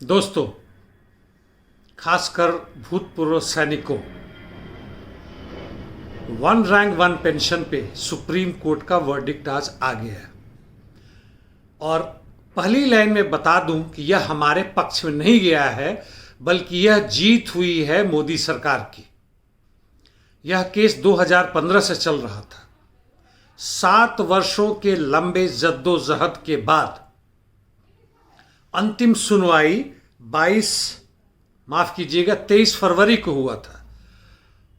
दोस्तों, खासकर भूतपूर्व सैनिकों, वन रैंक वन पेंशन पे सुप्रीम कोर्ट का वर्डिक्ट आज आ गया है। और पहली लाइन में बता दूं कि यह हमारे पक्ष में नहीं गया है, बल्कि यह जीत हुई है मोदी सरकार की। यह केस 2015 से चल रहा था। 7 वर्षों के लंबे जद्दोजहद के बाद अंतिम सुनवाई 23 फरवरी को हुआ था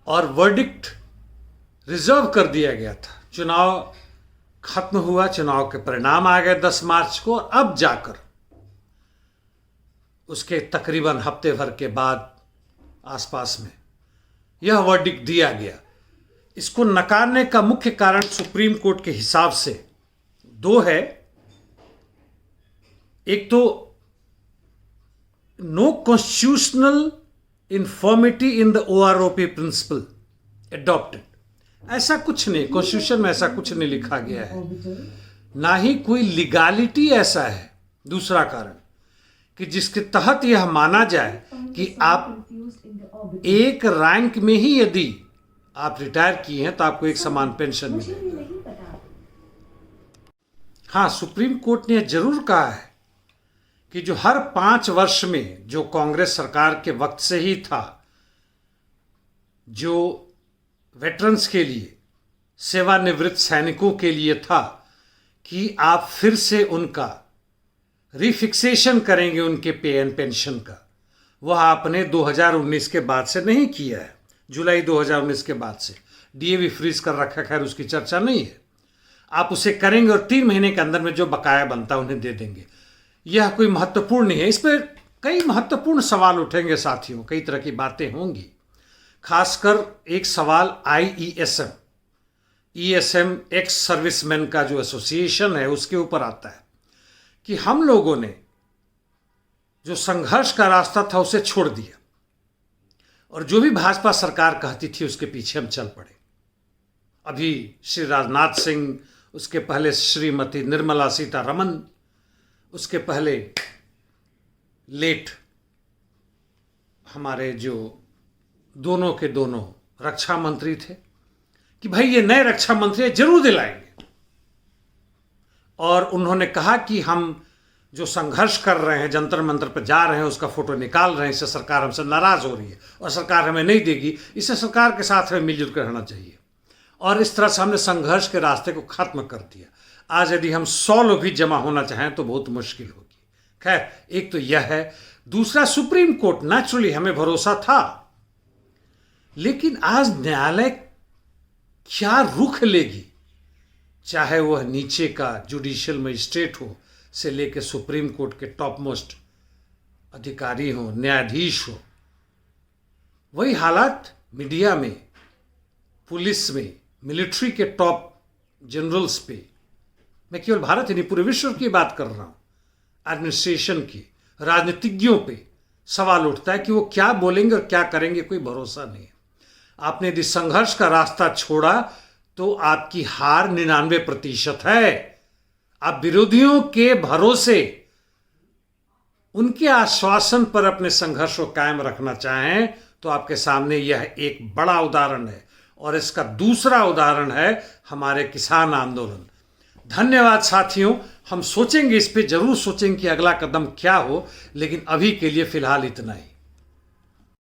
और वर्डिक्ट रिजर्व कर दिया गया था। चुनाव खत्म हुआ, चुनाव के परिणाम आ गए 10 मार्च को, और अब जाकर उसके तकरीबन हफ्ते भर के बाद आसपास में यह वर्डिक्ट दिया गया। इसको नकारने का मुख्य कारण सुप्रीम कोर्ट के हिसाब से 2 है। एक तो no constitutional infirmity in the OROP principle adopted. ऐसा कुछ नहीं, कॉन्स्टिट्यूशन में ऐसा कुछ नहीं लिखा गया है, ना ही कोई लीगालिटी ऐसा है। दूसरा कारण कि जिसके तहत यह माना जाए कि आप एक रैंक में ही यदि आप रिटायर किए हैं तो आपको एक समान पेंशन मिलेगा। हाँ, सुप्रीम कोर्ट ने जरूर कहा है कि जो हर 5 वर्ष में, जो कांग्रेस सरकार के वक्त से ही था, जो वेटरन्स के लिए, सेवानिवृत्त सैनिकों के लिए था कि आप फिर से उनका रिफिक्सेशन करेंगे उनके पे एंड पेंशन का, वह आपने 2019 के बाद से नहीं किया है। जुलाई 2019 के बाद से DA भी फ्रीज कर रखा, खैर उसकी चर्चा नहीं है। आप उसे करेंगे और 3 महीने के अंदर में जो बकाया बनता है उन्हें दे देंगे। यह कोई महत्वपूर्ण नहीं है। इस पर कई महत्वपूर्ण सवाल उठेंगे साथियों, कई तरह की बातें होंगी। खासकर एक सवाल ESM एक्स सर्विसमैन का जो एसोसिएशन है उसके ऊपर आता है कि हम लोगों ने जो संघर्ष का रास्ता था उसे छोड़ दिया और जो भी भाजपा सरकार कहती थी उसके पीछे हम चल पड़े। अभी श्री राजनाथ सिंह, उसके पहले श्रीमती निर्मला सीतारमण, उसके पहले लेट हमारे जो दोनों के दोनों रक्षा मंत्री थे कि भाई ये नए रक्षा मंत्री जरूर दिलाएंगे। और उन्होंने कहा कि हम जो संघर्ष कर रहे हैं, जंतर मंतर पर जा रहे हैं, उसका फोटो निकाल रहे हैं, इससे सरकार हमसे नाराज हो रही है और सरकार हमें नहीं देगी, इससे सरकार के साथ हमें मिलजुल कर रहना चाहिए। और इस तरह से हमने संघर्ष के रास्ते को खत्म कर दिया। आज यदि हम 100 लोग भी जमा होना चाहें तो बहुत मुश्किल होगी। खैर, एक तो यह है। दूसरा, सुप्रीम कोर्ट, नेचुरली हमें भरोसा था, लेकिन आज न्यायालय क्या रुख लेगी, चाहे वह नीचे का जुडिशियल मजिस्ट्रेट हो से लेकर सुप्रीम कोर्ट के टॉप मोस्ट अधिकारी हो, न्यायाधीश हो। वही हालात मीडिया में, पुलिस में, मिलिट्री के टॉप जनरल्स पे, मैं केवल भारत ही नहीं पूरे विश्व की बात कर रहा हूं, एडमिनिस्ट्रेशन की, राजनीतिज्ञों पे सवाल उठता है कि वो क्या बोलेंगे और क्या करेंगे, कोई भरोसा नहीं है। आपने यदि संघर्ष का रास्ता छोड़ा तो आपकी हार 99% है। आप विरोधियों के भरोसे, उनके आश्वासन पर अपने संघर्ष को कायम रखना चाहें तो आपके सामने यह एक बड़ा उदाहरण है। और इसका दूसरा उदाहरण है हमारे किसान आंदोलन। धन्यवाद साथियों, हम सोचेंगे, इस पे जरूर सोचेंगे कि अगला कदम क्या हो, लेकिन अभी के लिए फिलहाल इतना ही।